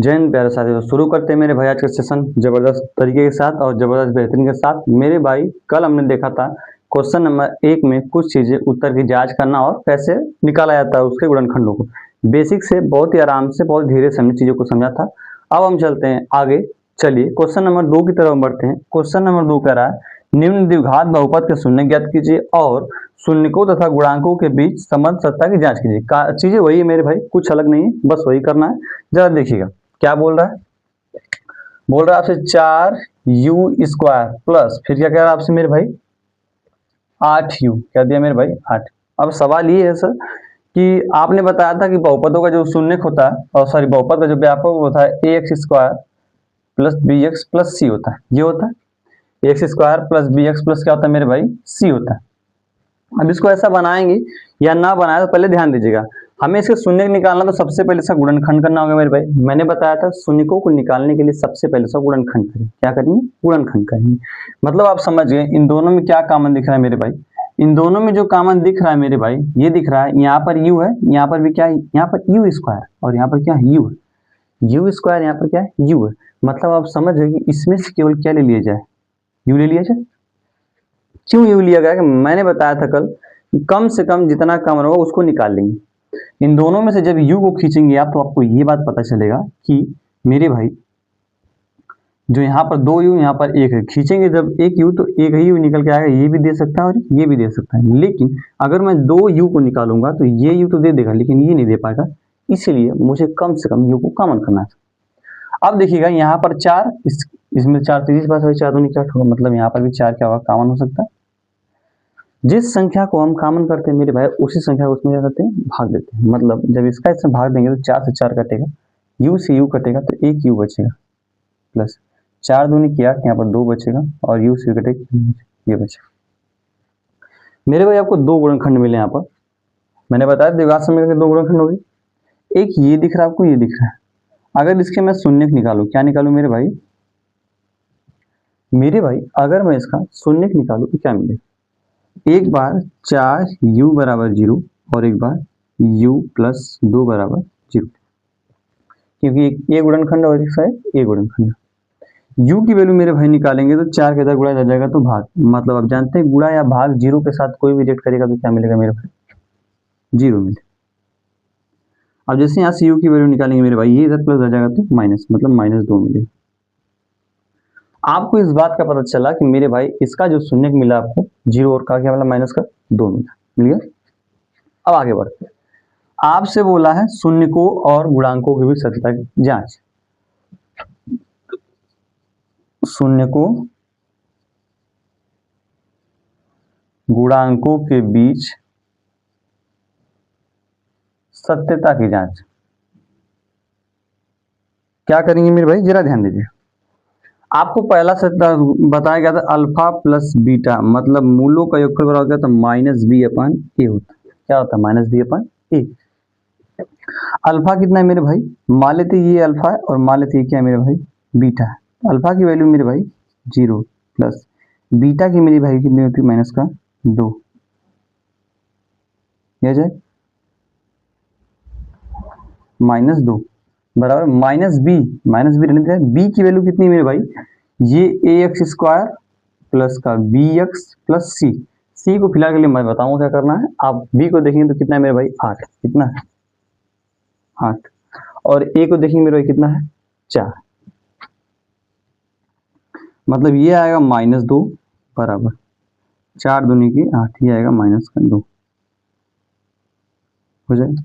जय हिंद प्यारे साथियों, शुरू करते हैं मेरे भाई आज का सेशन जबरदस्त तरीके के साथ और जबरदस्त बेहतरीन के साथ। मेरे भाई कल हमने देखा था क्वेश्चन नंबर 1 में कुछ चीजें उत्तर की जांच करना और कैसे निकाला जाता है उसके गुणनखंडों को। बेसिक से बहुत ही आराम से बहुत धीरे से हमने चीजों को समझा था। अब हम चलते हैं आगे। चलिए क्वेश्चन नंबर 2 की तरफ बढ़ते हैं। क्वेश्चन नंबर 2 कह रहा है निम्न द्विघात बहुपद के शून्य ज्ञात कीजिए और शून्यकों तथा गुणांकों के बीच संबंध सत्ता की जांच कीजिए। चीजें वही है मेरे भाई, कुछ अलग नहीं है, बस वही करना है। जरा देखिएगा क्या बोल रहा है। बोल रहा है आपसे 4u² प्लस फिर क्या कह रहा है आपसे मेरे भाई 8u। क्या दिया मेरे भाई 8। अब सवाल ये है सर कि आपने बताया था कि बहुपदों का जो शून्यक होता है और सॉरी बहुपद का जो व्यापक होता है ax² plus bx plus c होता है। ये होता है ax² प्लस bx प्लस क्या होता है मेरे भाई c होता है। अब इसको ऐसा बनाएंगे या ना बनाए तो पहले ध्यान दीजिएगा, हमें इसके शून्य निकालना तो सबसे पहले इसका गुणनखंड करना होगा मेरे भाई। मैंने बताया था शून्यकों को निकालने के लिए सबसे पहले इसका गुणनखंड करेंगे। क्या करेंगे? गुणनखंड करेंगे। मतलब आप समझ गए इन दोनों में क्या कॉमन दिख रहा है मेरे भाई। इन दोनों में जो कॉमन दिख रहा है मेरे भाई, ये दिख रहा है यहाँ पर u है, यहाँ पर भी क्या है, यहाँ पर u² और यहाँ पर क्या है u है। u², यहाँ पर क्या है u है। मतलब आप समझ गए कि इसमें से केवल क्या ले लिया जाए, u ले लिया जाए। क्यों u लिया गया? कि मैंने बताया था कल कम से कम जितना कम होगा उसको निकाल लेंगे। इन दोनों में से जब u को खींचेंगे आप तो आपको ये बात पता चलेगा कि मेरे भाई जो यहाँ पर 2u यहाँ पर 1 है, खींचेंगे जब एक u तो एक ही u निकल के आएगा। ये भी दे सकता है और ये भी दे सकता है, लेकिन अगर मैं 2u को निकालूंगा तो ये u तो दे देगा लेकिन ये नहीं दे पाएगा। इसीलिए मुझे कम से कम u को कॉमन करना है। अब देखिएगा यहाँ पर 4, इसमें 4 तीसरी बात है, 4 दूनी 8 होगा, मतलब यहाँ पर भी 4 क्या होगा कॉमन हो सकता है। जिस संख्या को हम कॉमन करते हैं मेरे भाई उसी संख्या को उसमें क्या करते हैं भाग देते हैं। मतलब जब इसका इसमें भाग देंगे तो 4 से 4 कटेगा, u से u कटेगा तो एक u बचेगा प्लस 4 दूनी 8, यहाँ पर 2 बचेगा और u से कटेगा ये बचेगा। मेरे भाई आपको दो गुणनखंड मिले यहाँ पर। मैंने बताया द्विघात समीकरण के दो गुणनखंड हो गए, एक ये दिख रहा है आपको, ये दिख रहा है। अगर इसके मैं शून्यक निकालू, क्या निकालू मेरे भाई? मेरे भाई अगर मैं इसका शून्यक निकालू तो क्या मिलेगा? एक बार 4u बराबर 0 और एक बार u प्लस 2 बराबर 0, क्योंकि एक ये गुणनखंड और एक है ये गुणनखंड। u की वैल्यू मेरे भाई निकालेंगे तो 4 के साथ गुणा जा जाएगा तो भाग, मतलब आप जानते हैं गुणा या भाग 0 के साथ कोई भी रेट करेगा तो क्या मिलेगा मेरे भाई? 0 मिलेगा। अब जैसे यहाँ से u की वैल्यू निकालेंगे मेरे भाई, ये इधर प्लस आ जाएगा तो माइनस, मतलब -2 मिलेगा। आपको इस बात का पता चला कि मेरे भाई इसका जो शून्यक मिला आपको 0 और का क्या मिला माइनस का 2 मिला, मिल गया। अब आगे बढ़ते हैं। आपसे बोला है शून्यकों और गुणांकों के बीच सत्यता की जांच। शून्यकों गुणांकों के बीच सत्यता की जांच क्या करेंगे मेरे भाई, जरा ध्यान दीजिए। आपको पहला सत्ता बताया गया था अल्फा प्लस बीटा, मतलब मूलों का योगफल बराबर क्या था -b/a होता है। क्या होता है -b/a। अल्फा कितना है मेरे भाई? मान लेते ये अल्फा है और मान लेते ये क्या है मेरे भाई बीटा है। अल्फा की वैल्यू मेरे भाई 0 प्लस बीटा की मेरी भाई कितनी होती है -2, क्या जाए -2 बराबर -b रहने देते हैं। b की वैल्यू कितनी है मेरे भाई? ये ax² प्लस का bx प्लस c को फिलहाल के लिए मैं बताऊंगा क्या करना है। आप b को देखेंगे तो कितना है मेरे भाई 8, कितना है 8, और a को देखेंगे मेरे भाई कितना है 4, मतलब ये आएगा -2 बराबर 4 दूनी की 8, ये आएगा -2 हो जाएगा।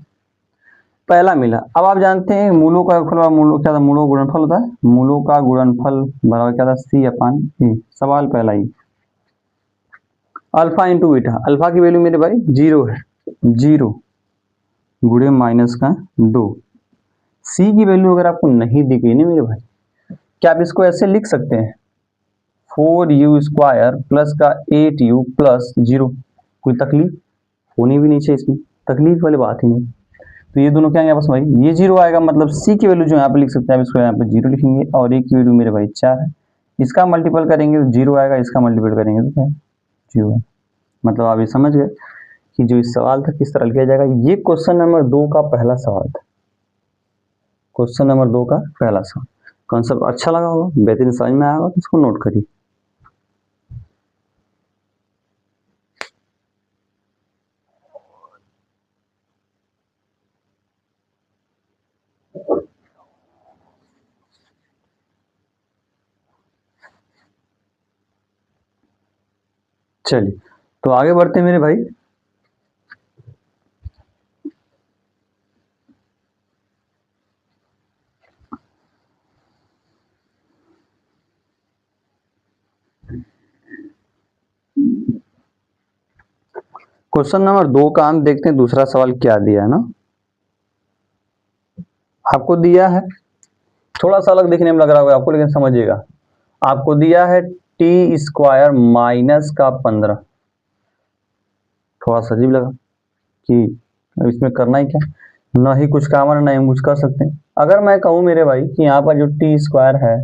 पहला मिला। अब आप जानते हैं मूलों का योगफल मूलों क्या था, मूलों का गुणनफल होता है। मूलों का गुणनफल बराबर क्या था c/a। सवाल पहला ही अल्फा इंटू बीटा। अल्फा की वैल्यू मेरे भाई 0 है, 0 गुणे -2। c की वैल्यू अगर आपको नहीं दी गई ना मेरे भाई, क्या आप इसको ऐसे लिख सकते हैं 4u² प्लस का 8u प्लस 0। कोई तकलीफ होनी भी नहीं चाहिए, इसमें तकलीफ वाली बात ही नहीं। तो ये दोनों क्या आएंगे आपस में, ये 0 आएगा, मतलब c की वैल्यू जो यहाँ पे लिख सकते हैं आप इसको यहाँ पे 0 लिखेंगे, और a की वैल्यू मेरे भाई 4 है। इसका मल्टीपल करेंगे तो 0 आएगा, इसका मल्टीपल करेंगे तो क्या 0 है। मतलब आप ये समझ गए कि जो इस सवाल था किस तरह किया जाएगा। ये क्वेश्चन नंबर 2 का पहला सवाल था। क्वेश्चन नंबर 2 का पहला सवाल। कॉन्सेप्ट अच्छा लगा होगा, बेहतरीन समझ में आया होगा तो इसको नोट करिए। चलिए तो आगे बढ़ते हैं मेरे भाई। क्वेश्चन नंबर 2 का हम देखते हैं दूसरा सवाल क्या दिया है ना। आपको दिया है, थोड़ा सा अलग देखने में लग रहा होगा आपको, लेकिन समझिएगा। आपको दिया है टी स्क्वायर माइनस का 15। थोड़ा सा अजीब लगा कि इसमें करना ही क्या, ना ही कुछ काम है ना ही कुछ कर सकते हैं। अगर मैं कहूँ मेरे भाई कि यहाँ पर जो टी स्क्वायर है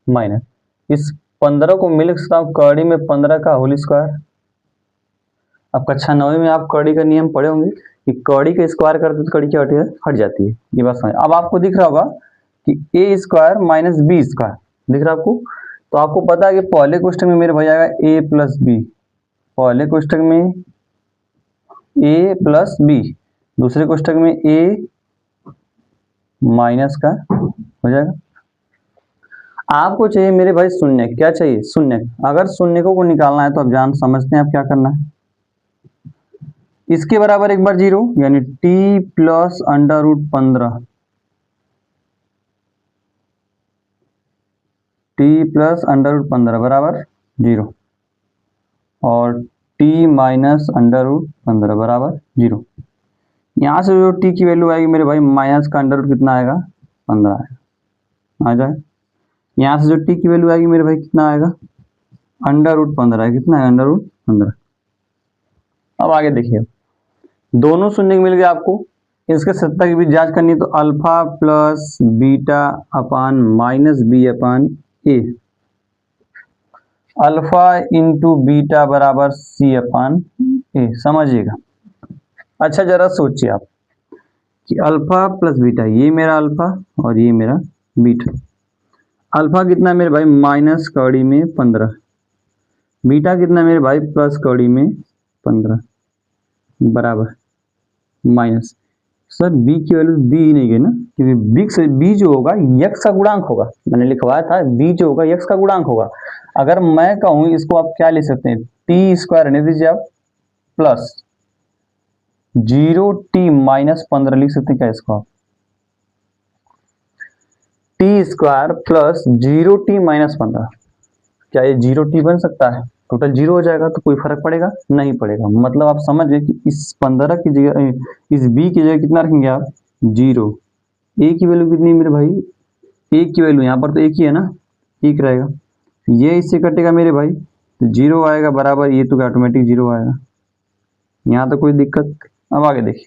माइनस इस 15 को मिल सकता हूँ कड़ी में 15 का होल स्क्वायर। अब कक्षा 9 में आप कड़ी का नियम पढ़े होंगे कि कड़ी का स्क्वायर करते तो कड़ी क्या हट जाती है। ये बात समझ। अब आपको दिख रहा होगा कि ए स्क्वायर माइनस बी स्क्वायर दिख रहा है आपको। तो आपको पता है कि पहले कोष्टक में मेरे भाई आएगा ए प्लस बी, पहले कोष्टक में ए प्लस बी, दूसरे कोष्टक में ए माइनस का हो जाएगा। आपको चाहिए मेरे भाई शून्य, क्या चाहिए शून्य। अगर शून्य को निकालना है तो आप जान समझते हैं आप क्या करना है। इसके बराबर एक बार 0 यानी T plus under root 15, T plus under root 15 बराबर 0 और टी माइनस अंडर रूट 15 बराबर 0। यहाँ से जो टी की वैल्यू आएगी मेरे भाई माइनस का अंडर रूट कितना आएगा 15 आएगा, आ जाए। यहाँ से जो टी की वैल्यू आएगी मेरे भाई कितना आएगा अंडर रूट 15 है, कितना है अंडर रूट 15। अब आगे देखिए, दोनों शून्य मिल गए आपको। इसके सत्ता की भी जांच करनी है तो alpha plus beta upon minus b upon a, alpha into beta बराबर सी अपान ए, समझिएगा। अच्छा जरा सोचिए आप कि अल्फा प्लस बीटा, ये मेरा अल्फा और ये मेरा बीटा। अल्फा कितना मेरे भाई माइनस कड़ी में 15, बीटा कितना मेरे भाई प्लस कड़ी में 15 बराबर माइनस। सर बी की वैल्यू दी ही नहीं गई ना, क्योंकि बी से बी जो होगा यक्स का गुणांक होगा, मैंने लिखवाया था बी जो होगा यक्स का गुणांक होगा। अगर मैं कहूँ इसको आप क्या लिख सकते हैं टी स्क्वायर रहने दीजिए आप प्लस 0t माइनस 15 लिख सकते हैं क्या इसको आप, T square plus 0t minus 15। क्या ये 0t बन सकता है, टोटल 0 हो जाएगा तो कोई फर्क पड़ेगा नहीं पड़ेगा। मतलब आप समझ गए कि इस 15 की जगह इस b की जगह कितना रखेंगे आप 0। a की वैल्यू कितनी है मेरे भाई, a की वैल्यू यहाँ पर तो एक ही है ना, एक रहेगा। ये इससे कटेगा मेरे भाई तो 0 आएगा बराबर, ये तो ऑटोमेटिक 0 आएगा, यहाँ तो कोई दिक्कत। अब आगे देखिए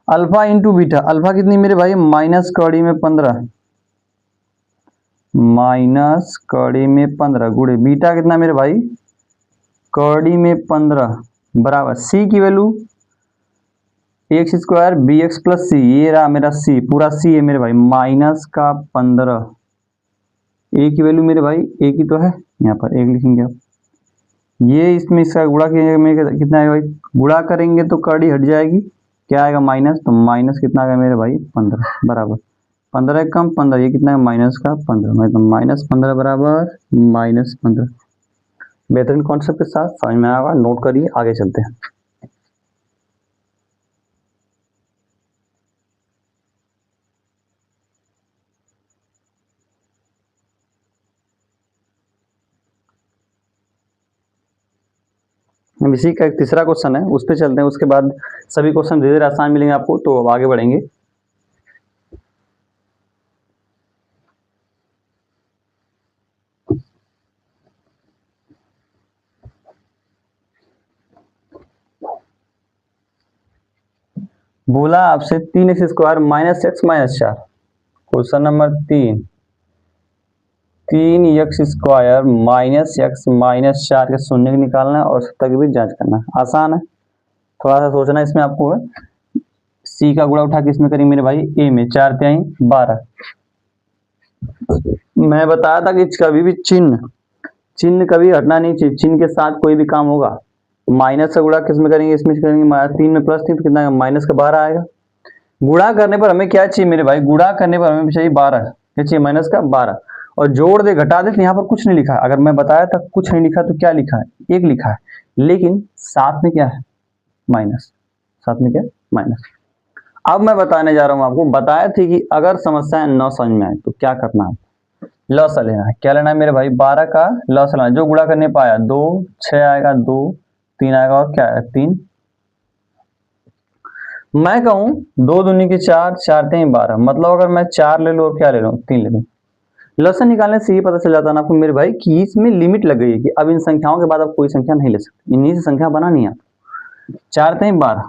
अल्फा इंटू बीटा, अल्फा कितनी मेरे भाई माइनस कड़ी में 15, माइनस कड़ी में 15 गुणे बीटा कितना मेरे भाई कड़ी में 15 बराबर सी की value X square B x plus C, ये रहा मेरा सी, पूरा सी है मेरे भाई माइनस का 15। ए की वैल्यू मेरे भाई ए की तो है, यहाँ पर एक लिखेंगे आप। ये इसमें इसका गुणा कितना है भाई, गुणा करेंगे तो कड़ी हट जाएगी, क्या आएगा माइनस, तो माइनस कितना आएगा मेरे भाई 15 बराबर 15 कम 15, ये कितना है माइनस का 15, मतलब माइनस 15 बराबर माइनस 15। बेहतरीन कॉन्सेप्ट के साथ समझ में आएगा, नोट करिए, आगे चलते हैं। अब इसी का एक तीसरा क्वेश्चन है, उस पर चलते हैं। उसके बाद सभी क्वेश्चन धीरे धीरे आसान मिलेंगे आपको, तो अब आगे बढ़ेंगे। बोला आपसे 3x square minus x minus 4। Question number 3x square minus x minus 4 के शून्य निकालना है और सत्ता की भी जांच करना है। आसान है, थोड़ा सा सोचना इसमें आपको है। सी का गुणा उठा के इसमें करेंगे मेरे भाई ए में, 4 तिहाई 12। मैं बताया था कि कभी भी चिन्ह कभी हटना नहीं चाहिए, चिन्ह के साथ कोई भी काम होगा। माइनस का गुणा किस में करेंगे, इसमें करेंगे 3 में प्लस 3 तो कितना माइनस का 12 आएगा। गुणा करने पर हमें क्या चाहिए मेरे भाई, गुणा करने पर हमें चाहिए 12, क्या चाहिए माइनस का 12। और जोड़ दे घटा दे तो यहाँ पर कुछ नहीं लिखा है। अगर मैं बताया था कुछ नहीं लिखा तो क्या लिखा है, 1 लिखा है, लेकिन साथ में क्या है माइनस, साथ में क्या माइनस। अब मैं बताने जा रहा हूँ आपको, बताया थी कि अगर समस्या न समझ में आए तो क्या करना है, लॉस लेना है। क्या लेना है मेरे भाई, 12 का लॉस लेना है। जो गुणा करने पाया 2, 6 आएगा 2, 3 आएगा और क्या है 3। मैं कहूँ 2 दूनी की 4, 4 तिहाई 12, मतलब अगर मैं 4 ले लूँ और क्या ले लूँ 3 ले लूँ। लसन निकालने से ये पता चल जाता है ना आपको मेरे भाई कि इसमें लिमिट लग गई है कि अब इन संख्याओं के बाद आप कोई संख्या नहीं ले सकते, इन्हीं से संख्या बनानी है। 4 तिहाई 12।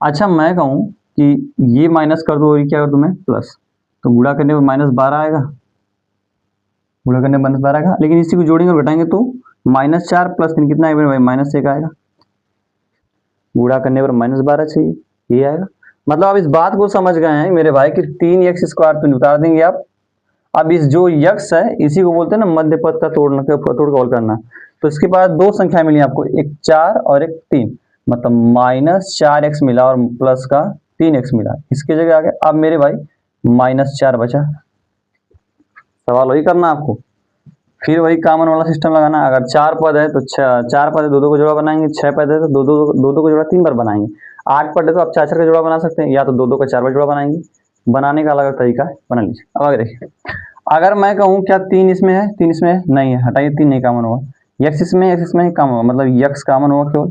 अच्छा मैं कहूँ कि ये माइनस कर दो और ये क्या कर दूं मैं प्लस, तो गुणा करने पर -12 आएगा, गुणा करने पर -12 आएगा। लेकिन इसी को जोड़ेंगे और घटाएंगे तो -4 + 3 कितना है मेरे भाई -1 आएगा। गुणा करने पर -12 चाहिए, ये आएगा। मतलब आप इस बात को समझ गए हैं मेरे भाई कि 3x² तो उतार देंगे आप। अब इस जो यक्स है इसी को बोलते हैं ना मध्य पद का तोड़ कॉल करना। तो इसके पास 2 संख्या मिली आपको, एक 4 और एक 3, मतलब -4x मिला और प्लस का 3x मिला। इसके जगह आ गया अब मेरे भाई -4 बचा। सवाल वही करना आपको, फिर वही कॉमन वाला सिस्टम लगाना। अगर 4 पद है तो 4 पद है 2 को जोड़ा बनाएंगे, 6 पद है तो 2 को जोड़ा 3 बार बनाएंगे, 8 पद है तो आप 4 का जोड़ा बना सकते हैं, या तो 2 का 4 बार जोड़ा बनाएंगे। बनाने का अलग तरीका है, बना लीजिए। अब आगे देखिए, अगर मैं कहूँ क्या 3 इसमें है, 3 इसमें नहीं है, हटाइए 3 नहीं कॉमन होगा। यक्स इसमें ही कॉमन होगा, मतलब यक्स कॉमन होगा केवल।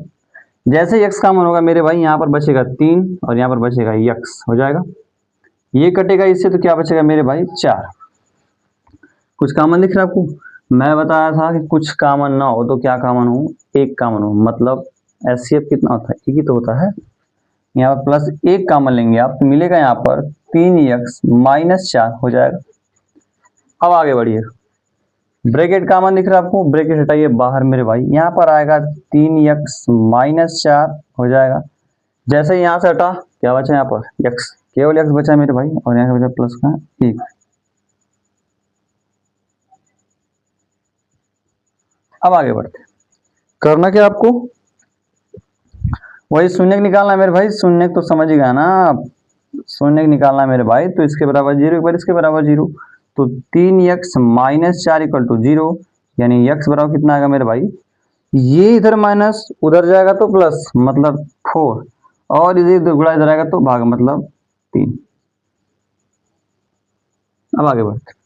जैसे यक्स कॉमन होगा मेरे भाई यहाँ पर बचेगा 3 और यहाँ पर बचेगा यक्स हो जाएगा। ये कटेगा इससे तो क्या बचेगा मेरे भाई 4। कुछ कॉमन दिख रहा है आपको। मैं बताया था कि कुछ कॉमन ना हो तो क्या कॉमन हो, एक कॉमन हो, मतलब एचसीएफ कितना होता है, एक ही तो होता है। यहाँ पर प्लस 1 कॉमन लेंगे आप तो मिलेगा यहाँ पर 3x -4 हो जाएगा। अब आगे बढ़िए, ब्रैकेट कॉमन दिख रहा है आपको, ब्रैकेट हटाइए बाहर मेरे भाई, यहाँ पर आएगा 3x -4 हो जाएगा। जैसे यहाँ से हटा क्या बचा यहाँ पर x, केवल x बचा मेरे भाई, और यहाँ बचा प्लस का 1। अब आगे बढ़ते, करना क्या आपको, वही शून्य निकालना है मेरे भाई। शून्य तो समझ ही गया ना आप, शून्य निकालना है मेरे भाई। तो इसके बराबर 0, एक बार इसके बराबर 0, तो 3x -4 = 0, यानी x बराबर कितना आएगा मेरे भाई, ये इधर माइनस उधर जाएगा तो प्लस, मतलब 4, और इधर गुणा इधर आएगा तो भाग, मतलब 3। अब आगे बढ़ते,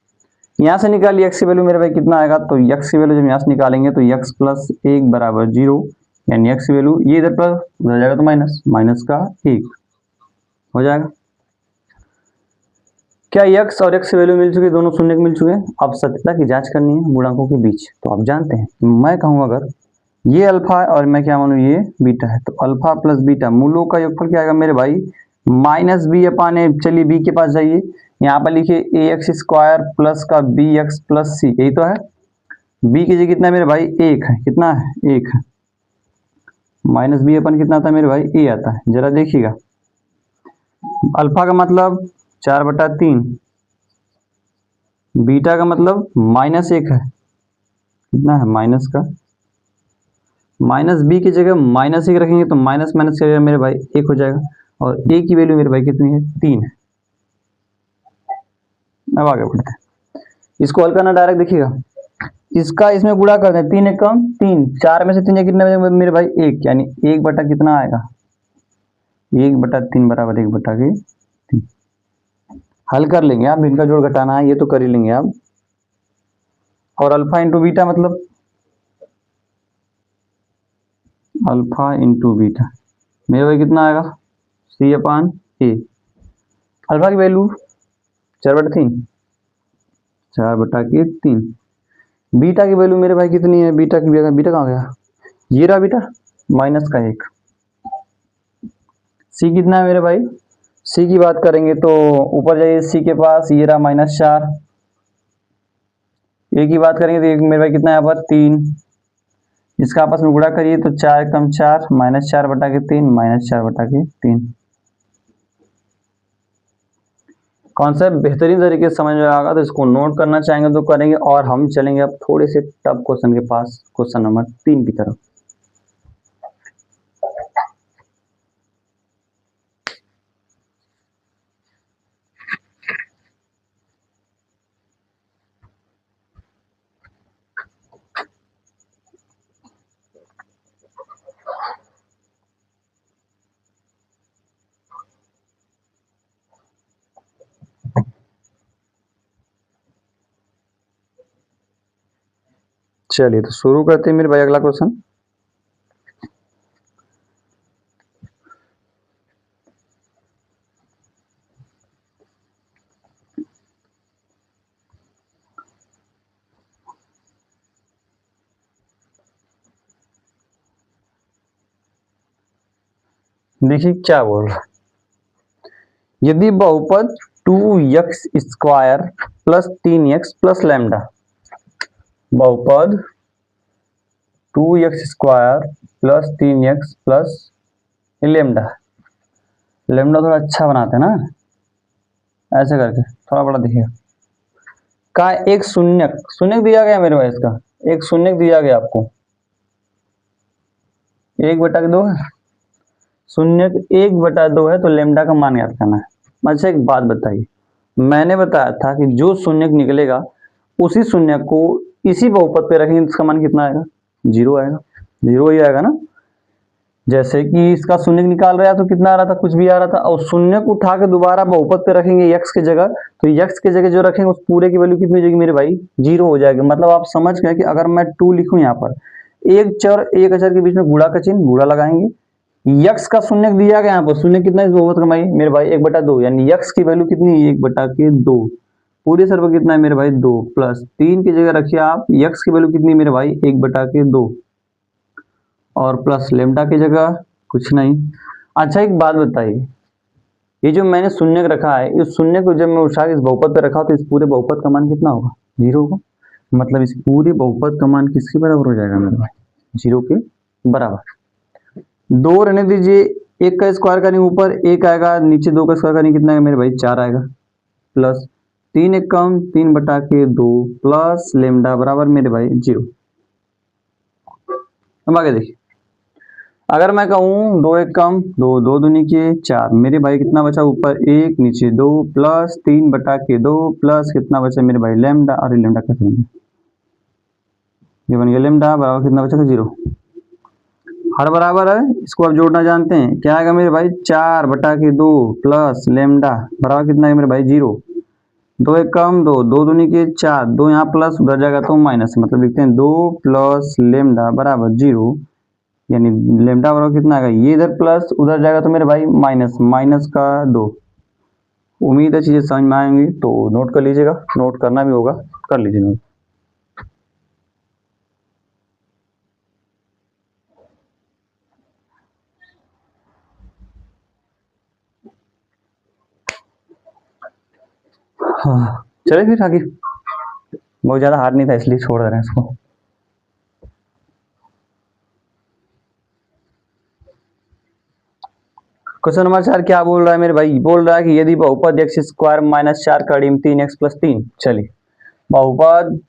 यहाँ से निकालिए x की वैल्यू मेरे भाई कितना आएगा, तो x की वैल्यू जब यहाँ से निकालेंगे तो x + 1 = 0, यानी x की वैल्यू ये इधर प्लस उधर जाएगा तो माइनस, माइनस का 1 हो जाएगा। क्या x और x की वैल्यू मिल चुकी, दोनों शून्य मिल चुके हैं। अब सत्यता की जांच करनी है गुणांकों के बीच। तो आप जानते हैं मैं कहूँ अगर ये अल्फा है और मैं क्या मानूँ ये बीटा है, तो अल्फा + बीटा मूलों का योगफल क्या आएगा मेरे भाई -b/a। चलिए b के पास जाइए, यहाँ पर लिखिए ax² प्लस का bx + c, यही तो है। b की जगह कितना है मेरे भाई 1 है, कितना है 1 है, -b/ कितना आता है मेरे भाई a आता है। जरा देखिएगा, अल्फा का मतलब 4/3, बीटा का मतलब -1 है, कितना है माइनस का, माइनस b की जगह -1 रखेंगे तो माइनस माइनस का मेरे भाई 1 हो जाएगा, और a की वैल्यू मेरे भाई कितनी है 3 है। अब आगे बढ़ते हैं, इसको हल करना डायरेक्ट देखिएगा, इसका इसमें गुणा कर दें, 3 एक कम 3, 4 में से 3 कितने मेरे भाई 1, यानी 1 बटा कितना आएगा 1/3 बराबर 1/3। हल कर लेंगे आप, इनका जोड़ घटाना है ये तो कर ही लेंगे आप। और अल्फा इंटू बीटा मतलब अल्फा इंटू बीटा मेरे भाई कितना आएगा c/a। अल्फा की वैल्यू 4/3, 4/3। बीटा की वैल्यू मेरे भाई कितनी है, बीटा की जगह बीटा कहाँ गया, ये रहा बीटा -1। सी कितना है मेरे भाई, सी की बात करेंगे तो ऊपर जाइए, सी के पास ये रहा -4। ए की बात करेंगे तो एक मेरे भाई कितना है यहाँ पर 3, इसका आपस में गुणा करिए तो 4 कम 4, -4/3, -4/3। कॉन्सेप्ट बेहतरीन तरीके से समझ में आएगा तो इसको नोट करना चाहेंगे तो करेंगे। और हम चलेंगे अब थोड़े से टफ क्वेश्चन के पास, क्वेश्चन नंबर 3 की तरफ। चलिए तो शुरू करते हैं मेरे भाई अगला क्वेश्चन। देखिए क्या बोल रहा है, यदि बहुपद 2x square plus 3x plus lambda, बहुपद 2x square plus 3x plus lambda, lambda थोड़ा अच्छा बनाते हैं ना, ऐसे करके थोड़ा बड़ा दिखेगा, का एक शून्यक, शून्यक दिया गया मेरे भाई, इसका एक शून्यक दिया गया आपको, 1/2 है, शून्यक 1/2 है, तो लेमडा का मान याद करना है। अच्छा एक बात बताइए, मैंने बताया था कि जो शून्यक निकलेगा उसी शून्यक को इसी बहुपद पे रखेंगे, इसका मान कितना आएगा, 0 आएगा, 0 ही आएगा ना। जैसे कि इसका शून्य निकाल रहा है तो कितना आ रहा था, कुछ भी आ रहा था, और शून्य को उठा के दोबारा बहुपद पे रखेंगे x की जगह, तो x की जगह जो रखेंगे उस पूरे की वैल्यू कितनी हो जाएगी मेरे भाई, 0 हो जाएगी। मतलब आप समझ गए कि अगर मैं 2 लिखूं यहाँ पर, एक चर एक अचर के बीच में गुणा का चिन्ह, गुणा लगाएंगे, x का शून्य दिया गया यहाँ पर, शून्य कितना इस बहुपद का भाई मेरे भाई 1/2, यानी x की वैल्यू कितनी, 1/2, पूरे सर पर कितना है मेरे भाई 2, प्लस 3 की जगह रखिए आप, x की वैल्यू कितनी मेरे भाई 1/2, और प्लस लेमडा की जगह कुछ नहीं। अच्छा एक बात बताइए, ये जो मैंने शून्य रखा है, इस शून्य को जब मैं उठा के इस बहुपद पे रखा तो इस पूरे बहुपद का मान कितना होगा, 0 होगा। मतलब इस पूरे बहुपद का मान किसके बराबर हो जाएगा मेरे भाई, 0 के बराबर। 2 रहने दीजिए, 1 का स्क्वायर करेंगे ऊपर 1 आएगा, नीचे 2 का स्क्वायर करेंगे कितना है मेरे भाई 4 आएगा, प्लस 3 एक कम 3/2 प्लस लेमडा बराबर मेरे भाई 0। अब आगे देखिए, अगर मैं कहूँ 2 एक कम 2, 2 दूनी के 4, मेरे भाई कितना बचा, ऊपर 1 नीचे 2 प्लस 3/2 प्लस कितना बचा मेरे भाई लेमडा, अरे लेमडा कैसे बन गया, ये बन गया लेमडा बराबर कितना बचा 0। हर बराबर है, इसको आप जोड़ना जानते हैं, क्या आएगा मेरे भाई 4/2 प्लस लेमडा बराबर कितना है मेरे भाई 0। 2 एक कम 2, 2 दूनी के 4, 2 यहाँ प्लस उधर जाएगा तो माइनस, मतलब लिखते हैं 2 प्लस लेमडा बराबर 0, यानी लेमडा बराबर कितना आएगा, ये इधर प्लस उधर जाएगा तो मेरे भाई माइनस, माइनस का 2। उम्मीद है चीजें समझ में आएंगी, तो नोट कर लीजिएगा, नोट करना भी होगा, कर लीजिए नोट। हाँ चले फिर आगे, बहुत ज्यादा हार्ड नहीं था इसलिए छोड़ दे रहे हैं इसको। क्वेश्चन नंबर 4 क्या बोल रहा है मेरे भाई, बोल रहा है कि यदि बहुपद x स्क्वायर माइनस 4 कड़ी में 3x प्लस 3, चलिए बहुपद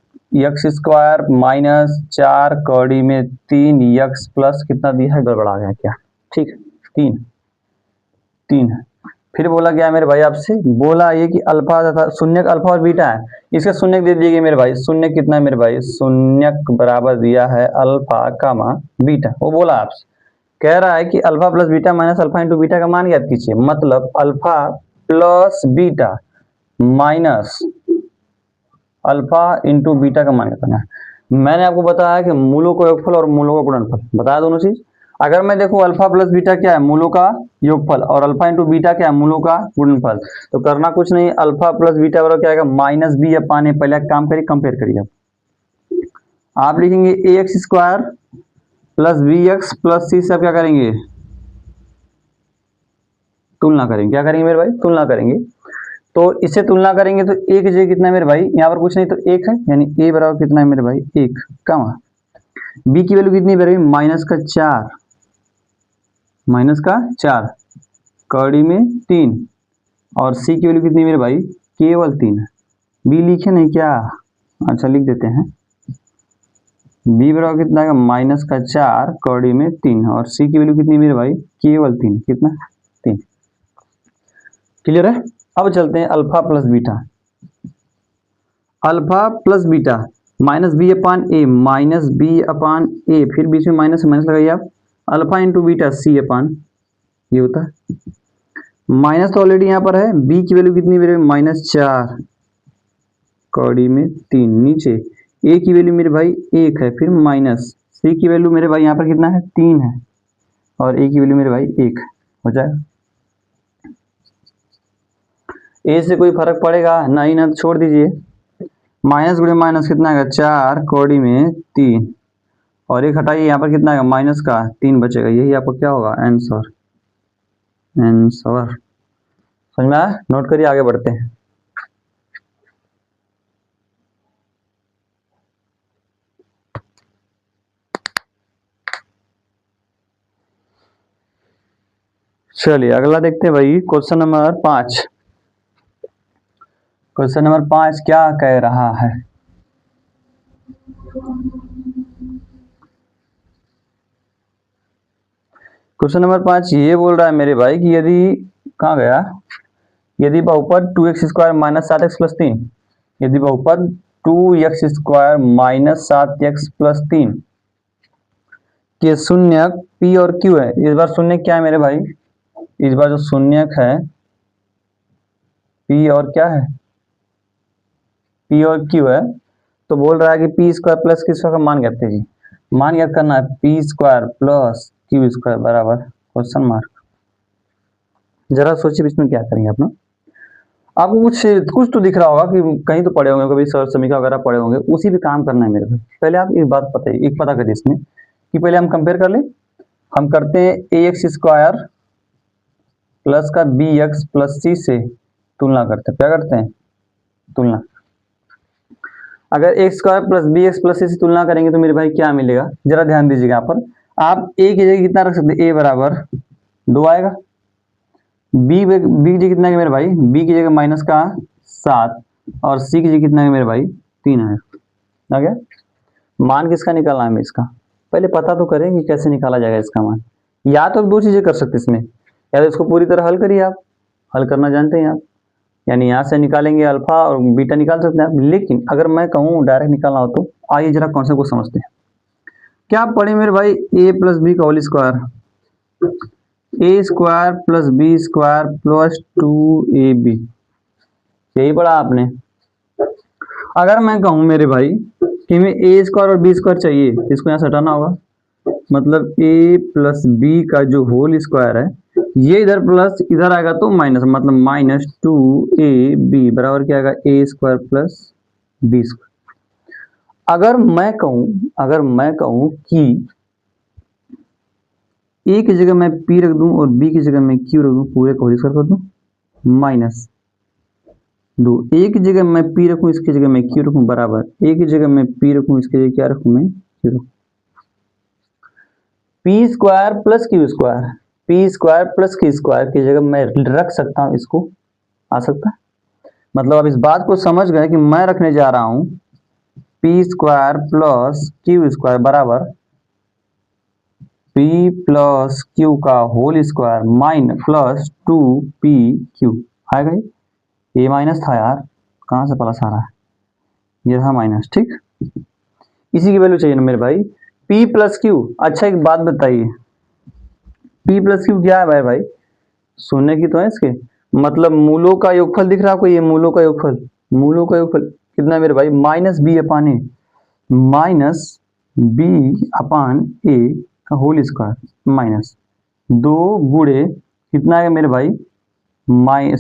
x स्क्वायर माइनस 4 कड़ी में 3x प्लस कितना दिया है, गड़बड़ा गया क्या, ठीक है 3 है। फिर बोला गया मेरे भाई आपसे, बोला ये कि अल्फा तथा शून्यक अल्फा और बीटा है, इसका शून्यक दे दिए मेरे भाई, शून्य कितना है मेरे भाई, शून्यक बराबर दिया है अल्फा कामा बीटा। वो बोला आपसे, कह रहा है कि alpha plus beta minus alpha into beta का मान याद कीजिए, मतलब alpha plus beta minus alpha into beta का मान करना है। मैंने आपको बताया कि मूलों का योगफल और मूलों का गुणनफल, बताया दोनों चीज। अगर मैं देखूं अल्फा प्लस बीटा क्या है, मूलों का योगफल, और अल्फा इंटू बीटा क्या है, मूलों का गुणनफल, तो करना कुछ नहीं, अल्फा प्लस बीटा बराबर क्या आएगा, माइनस बी अपान ए। पहले काम करिए, कंपेयर करिए, आप लिखेंगे a x square plus b x plus c से आप क्या करेंगे, तुलना करेंगे, क्या करेंगे मेरे भाई, तुलना करेंगे। तो इससे तुलना करेंगे तो ए की जगह कितना है मेरे भाई, यहाँ पर कुछ नहीं तो 1 है, यानी ए बराबर कितना है मेरे भाई 1, कमा बी की वैल्यू कितनी मेरे भाई माइनस का 4, माइनस का 4 कड़ी में 3, और सी की वैल्यू कितनी मेरे भाई केवल 3 है। बी लिखे नहीं क्या? अच्छा लिख देते हैं। बी बराबर कितना आएगा? माइनस का 4 कौड़ी में 3 और सी की वैल्यू कितनी मेरे भाई? केवल 3। कितना? 3। क्लियर है? अब चलते हैं alpha plus beta. Alpha plus beta minus b upon a, minus b upon a, फिर बीच में माइनस माइनस लगाइए आप, alpha into beta c upon, ये होता है। माइनस तो ऑलरेडी यहाँ पर है, बी की वैल्यू कितनी मेरे? -4 कौड़ी में 3, नीचे ए की वैल्यू मेरे भाई 1 है, फिर माइनस सी की वैल्यू मेरे भाई यहाँ पर कितना है? 3 है, और ए की वैल्यू मेरे भाई 1 हो जाएगा। ए से कोई फर्क पड़ेगा नहीं ना, तो छोड़ दीजिए। माइनस गुणे माइनस कितना आएगा? 4 कौड़ी में 3, और एक हटाइए, यहाँ पर कितना आएगा? माइनस का 3 बचेगा। यही आपको क्या होगा? आंसर। आंसर समझ में आया? नोट करिए, आगे बढ़ते हैं। चलिए अगला देखते हैं भाई, क्वेश्चन नंबर 5। क्वेश्चन नंबर 5 क्या कह रहा है? क्वेश्चन नंबर 5 ये बोल रहा है मेरे भाई कि यदि, कहाँ गया, यदि बहुपद 2x² माइनस 7x प्लस 3, यदि बहुपद 2x² माइनस 7x प्लस 3 के शून्यक p और q है। इस बार शून्यक क्या है मेरे भाई? इस बार जो शून्यक है p और क्या है? p और q है। तो बोल रहा है कि p² प्लस q² का मान ज्ञात कीजिए। मान ज्ञात करना है, p² प्लस q² बराबर क्वेश्चन मार्क। जरा सोचिए इसमें क्या करेंगे अपना। आपको कुछ तो दिख रहा होगा कि कहीं तो पढ़े होंगे, कभी सर समीक्षा वगैरह पढ़े होंगे, उसी पे काम करना है मेरे भाई। पहले आप एक बात पता करिए इसमें कि पहले हम कंपेयर कर लें। हम करते हैं ax² प्लस का bx प्लस c से तुलना करते हैं। क्या करते हैं? तुलना। अगर x² plus bx plus c से तुलना करेंगे तो मेरे भाई क्या मिलेगा? जरा ध्यान दीजिएगा यहाँ पर। आप a की जगह कितना रख सकते हैं? a बराबर 2 आएगा। b की जगह कितना है मेरे भाई? b की जगह माइनस का 7, और c की जगह कितना है मेरे भाई? 3 है। आ गया? मान किसका निकालना है हमें इसका? पहले पता तो करें कि कैसे निकाला जाएगा इसका मान। या तो 2 चीजें कर सकते इसमें, या तो इसको पूरी तरह हल करिए आप, हल करना जानते हैं आप, यानी यहाँ से निकालेंगे अल्फा और बीटा निकाल सकते हैं आप। लेकिन अगर मैं कहूँ डायरेक्ट निकालना हो तो आइए जरा कॉन्सेप्ट को समझते हैं। क्या आप पढ़े मेरे भाई? a प्लस बी का whole square, a² plus b² plus 2ab, यही पढ़ा आपने। अगर मैं कहूँ मेरे भाई कि हमें a² और b² चाहिए, इसको यहाँ से हटाना होगा, मतलब a प्लस बी का जो होल स्क्वायर है, ये इधर प्लस इधर आएगा तो माइनस, मतलब -2ab बराबर क्या आएगा? a² plus b²। अगर मैं कहूँ कि a की जगह मैं p रख दूं और b की जगह मैं q रख दूं, पूरे को होल स्क्वायर कर दूं, -2। a की जगह मैं p रखूं, इसकी जगह मैं q रखूं, बराबर a की जगह मैं p रखूं, इसकी जगह क्या रखूं? मैं q रखूं। p² plus q², p² plus q² की जगह मैं रख सकता हूं इसको, आ सकता है? मतलब आप इस बात को समझ गए कि मैं रखने जा रहा हूं p² प्लस q² बराबर p प्लस q का whole square minus plus 2pq आएगा। ये माइनस था यार, कहाँ से प्लस आ रहा है? ये था माइनस, ठीक। इसी की वैल्यू चाहिए ना मेरे भाई, p प्लस q। अच्छा एक बात बताइए, p प्लस q क्या है भाई? शून्य की तो है इसके, मतलब मूलों का योगफल दिख रहा है आपको? ये मूलों का योगफल कितना है मेरे भाई? -b upon a, -b upon a का होल स्क्वायर माइनस 2 गुणे कितना है मेरे भाई?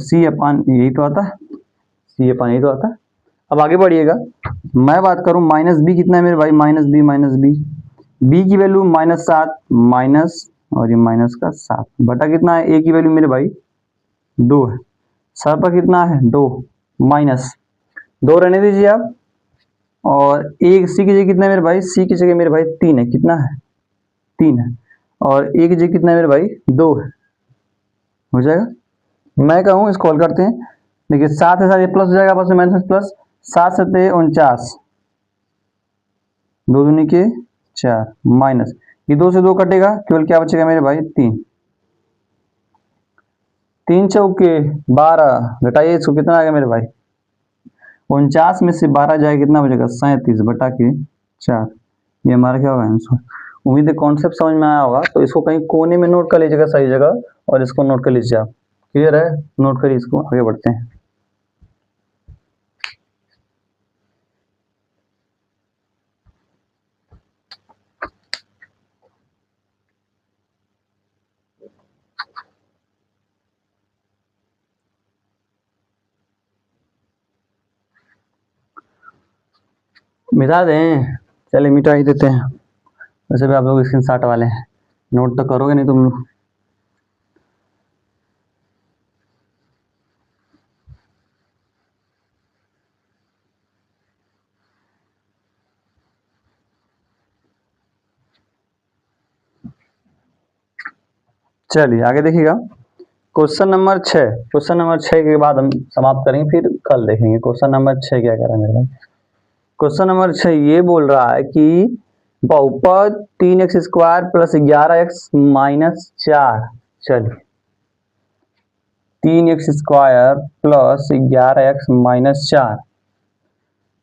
c अपान, यही तो आता है, c अपान यही तो आता है। अब आगे बढ़िएगा, मैं बात करूं -b कितना है मेरे भाई? -b b की वैल्यू -7 माइनस, और ये माइनस का 7 बटा कितना है? a की वैल्यू मेरे भाई 2 है, 7 पर कितना है? 2 माइनस 2 रहने दीजिए आप, और एक सी की जगह कितना है मेरे भाई? सी की जगह मेरे भाई 3 है, कितना है? 3 है, और ए की जगह कितना है मेरे भाई? 2 है, हो जाएगा। मैं कहूँ इसको हल करते हैं, देखिए 7 है, साथ ये प्लस हो जाएगा, आपस में माइनस प्लस, 7 7 49, 2 दूनी के 4 माइनस, ये 2 से 2 कटेगा, केवल क्या बचेगा मेरे भाई 3, 3 चौके 12, घटाइए इसको, कितना आ गया मेरे भाई 49 में से 12 जाएगा, कितना बचेगा 37 बटा के 4, ये हमारा क्या होगा आंसर। उम्मीद है कॉन्सेप्ट समझ में आया होगा, तो इसको कहीं कोने में नोट कर लीजिएगा सही जगह, और इसको नोट कर लीजिए आप, क्लियर है, नोट करिए इसको, आगे बढ़ते हैं। मिटा दें, चलिए मिटा ही देते हैं, वैसे भी आप लोग स्क्रीन शॉट वाले हैं, नोट तो करोगे नहीं तुम लोग। चलिए आगे देखिएगा, क्वेश्चन नंबर 6, क्वेश्चन नंबर 6 के बाद हम समाप्त करेंगे, फिर कल देखेंगे क्वेश्चन नंबर 6 क्या कह रहा है मेरे भाई। क्वेश्चन नंबर 6 ये बोल रहा है कि बहुपद 3x square plus 11x minus 4, चलिए 3x square plus 11x minus 4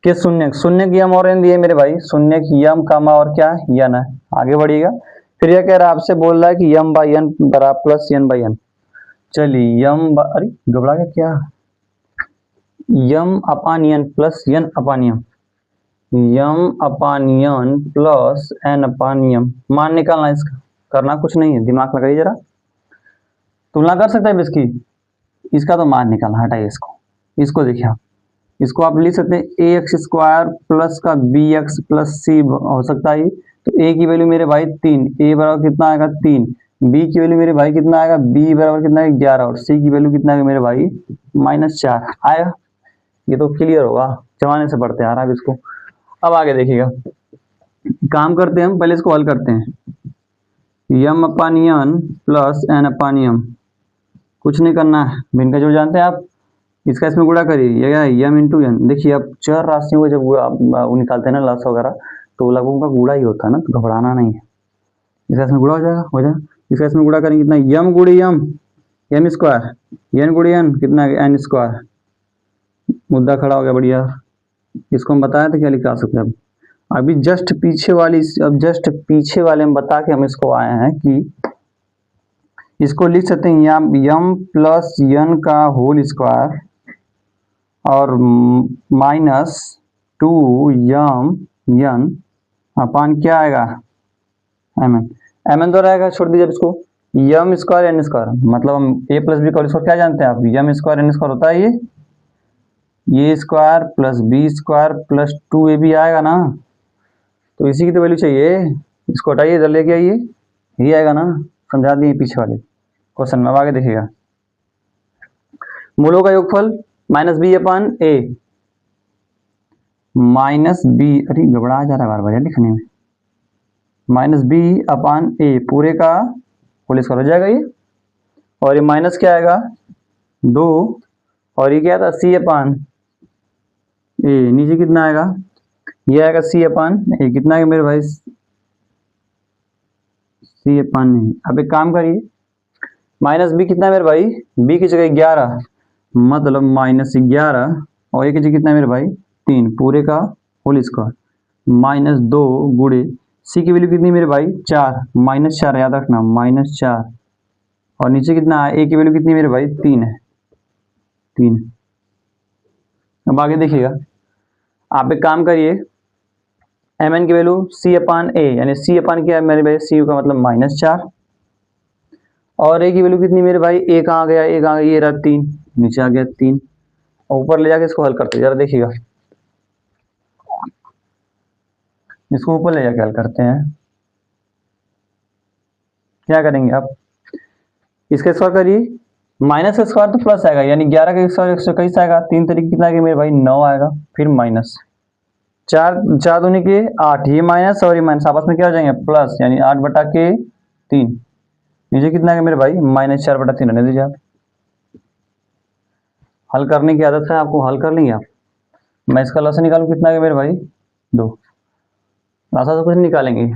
के शून्य, शून्य की यम और एन दिए मेरे भाई, शून्य की यम कामा और क्या यन है, आगे बढ़िएगा। फिर यह कह रहा है, आपसे बोल रहा है कि यम बाई एन बराबर प्लस यन बाई एन, चलिए अरे घबरा गया क्या, यम अपान एन प्लस एन अपान यम, यम अपान एन प्लस एन अपान यम, मान निकालना इसका, करना कुछ नहीं है, दिमाग लगाइए जरा, तुलना कर सकते हैं इसकी, इसका तो मान निकालना, हटाइए इसको, इसको देखिए आप, इसको आप लिख सकते हैं ए एक्स स्क्वायर प्लस का बी एक्स प्लस सी हो सकता है, तो ए की वैल्यू मेरे भाई 3, ए बराबर कितना आएगा 3, बी की वैल्यू मेरे भाई कितना आएगा, बी बराबर कितना है 11, और सी की वैल्यू कितना आएगा मेरे भाई -4 आएगा, ये तो क्लियर होगा, जमाने से पढ़ते आ रहा है इसको। अब आगे देखिएगा, काम करते हैं हम, पहले इसको हल करते हैं, यम अपान एन प्लस एन अपान यम, कुछ नहीं करना है, भिन्न का जोड़ जानते हैं आप, इसका इसमें गुणा करिए, ये क्या है यम इंटू एन, देखिए अब चर राशियों को जब वो निकालते हैं ना लस वगैरह, तो लगभग उनका गुणा ही होता है ना, तो घबराना नहीं है, इसका इसमें गुणा हो जाएगा, इसका इसमें गुणा करेंगे कितना, यम गुड़ी यम एम स्क्वायर, एन गुड़ी एन कितना एन स्क्वायर, मुद्दा खड़ा हो गया बढ़िया, इसको हम बताया था क्या लिखा सकते हैं, अभी जस्ट पीछे वाली, अब जस्ट पीछे वाले में बता के हम इसको आए हैं कि इसको लिख सकते हैं यम प्लस एन का होल स्क्वायर और -2 यम एन अपान क्या आएगा एम एन, एम एन तो रहेगा, छोड़ दीजिए इसको, यम स्क्वायर एन स्क्वायर, मतलब हम ए प्लस बी का होल स्क्वायर क्या जानते हैं आप, यम स्क्वायर एन स्क्वायर होता है ये square plus B square plus 2 A B आएगा ना, तो इसी की तो वैल्यू चाहिए, इसको हटाइए इधर लेके आइए, यही आएगा ना, समझा दिए पीछे वाले क्वेश्चन में। अब आगे देखिएगा, मूलों का योगफल -b अपान ए, -b, अरे घबरा जा रहा है बार बार लिखने में, -b अपान ए पूरे का होल स्क्वायर हो जाएगा ये, और ये माइनस क्या आएगा 2, और ये क्या था c अपान ए, नीचे कितना आएगा, ये आएगा c अपान ए, कितना आएगा मेरे भाई c अपान ए, अब एक काम करिए, -b कितना है मेरे भाई, b की जगह 11, मतलब -11, और ये की जगह कितना है मेरे भाई 3 पूरे का होल स्क्वायर, -2 गुणे सी की वैल्यू कितनी मेरे भाई 4, -4 याद रखना, -4, और नीचे कितना है ए की वैल्यू कितनी मेरे भाई 3 है, 3। अब आगे देखिएगा, आप एक काम करिए, एम एन की वैल्यू सी अपान ए, यानी सी अपान क्या है मेरे भाई, सी का मतलब -4, और ए की वैल्यू कितनी मेरे भाई, ए कहाँ गया, ए कहाँ गया, ये रहा 3, नीचे आ गया 3, और ऊपर ले जाके इसको हल करते जरा देखिएगा, इसको ऊपर ले जाके हल करते हैं, क्या करेंगे आप, इसका स्क्वायर करिए, माइनस का स्क्वायर तो प्लस आएगा, यानी 11 का स्क्वायर 121 आएगा, 3 तरीके कितना आएगा मेरे भाई 9 आएगा, फिर माइनस 4, 4 दूनी के 8, ये माइनस और ये माइनस आपस में क्या हो जाएंगे प्लस, यानी 8 बटा के 3, नीचे कितना आएगा मेरे भाई -4 बटा 3 रहने दीजिए आप, हल करने की आदत है आपको, हल कर लेंगे आप? मैं इसका लॉस निकालूं, कितना है मेरे भाई? 2। आशा से कुछ निकालेंगे।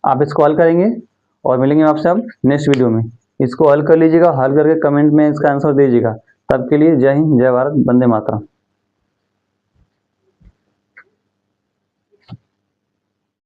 आप इसको हल करेंगे और मिलेंगे आपसे अब नेक्स्ट वीडियो में। इसको हल कर लीजिएगा, हल करके कमेंट में इसका आंसर दीजिएगा। तब के लिए जय हिंद, जय भारत, वंदे मातरम।